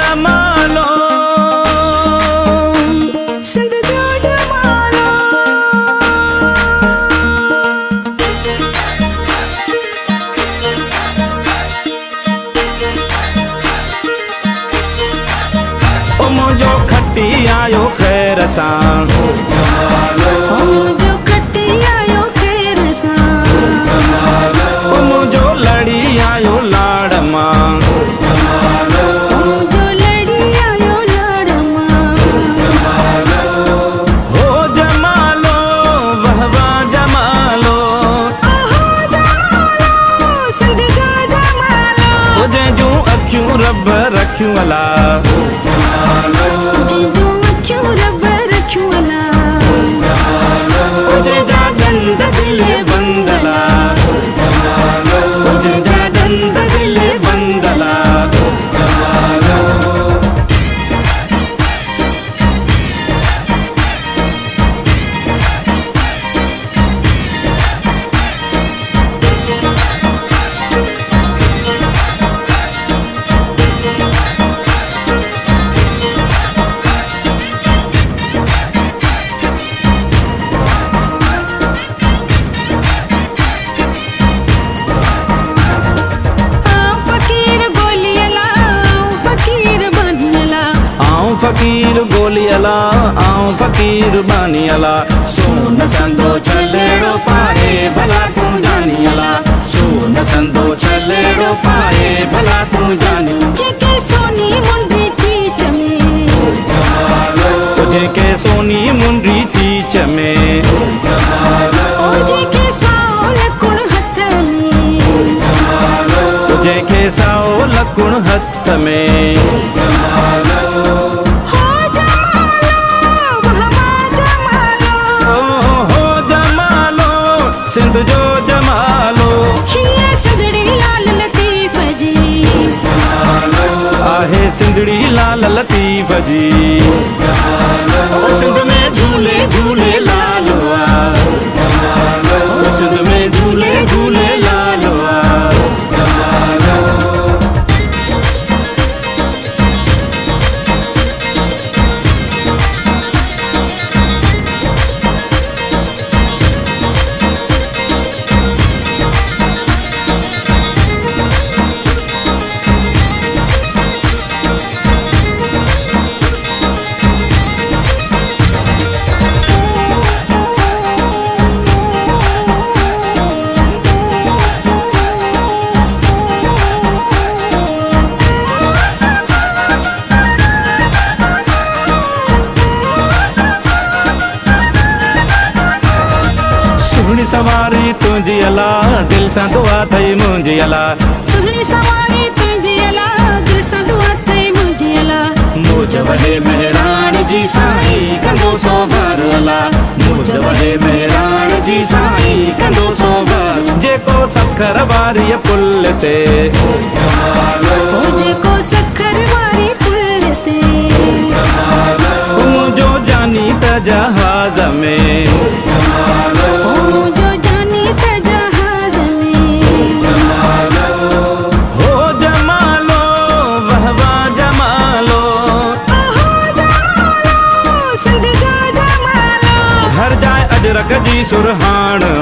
जमालो सिंध जो जमालो ओ मुंहिंजो खटी आयो ख़ैर सां जो खटी आयो खैर सां ओ मुंहिंजो लड़ी आयो लाड़ मां जो लड़ी आयो लाड़ मां हो जमालो वाह वाह जमालो ओहो जमालो सिंध जो जमालो ओ जंहिंजूं अखियूं रब रखियूं अला जंहिंजूं अखियूं रब रखियूं अला ओ जंहिंजा ॾंद दिलि बंदला ओ जंहिंजा ॾंद दिलि बंदला फ़कीर गोली अला आऊं फ़कीर बानी अला सोन संदो छलेड़ो पाए भला तूं जानी अला सोन संदो छलेड़ो पाए भला तूं जानी जेके सोनी मुंडी चीच में जेके सोनी मुंडी चीच में ओ जेके साओ लकुण हथ में जेके साओ लकुण हथ में सिंध जो जमालो हिय सिंधड़ी लाल लतीफ़ जी आहे सिंधड़ी लाल लतीफ़ जी ओ सिंध में झूले झूले लाल ओ सिंध में झूले झूले लाल सुहिणी सवारी तुंहिंजी अला दिल सां दुआ थई मुंहिंजी अला सुहिणी सवारी तुंहिंजी अला दिल सां दुआ थई मुंहिंजी अला मुझ वहे मेहरान जी साईं कंदो सो घर अला मुझ वहे मेहरान जी साईं कंदो सो घर जेको सखर वारी पुल ते ओ जेको सखर वारी पुल ते मुंहिंजो जानी त जहाज में जो जानी त जहाज में हो जमालो वाह वाह जमालो ओहो जमालो सिंध जो जमालो हर जाए अजरक जी सुरहान आ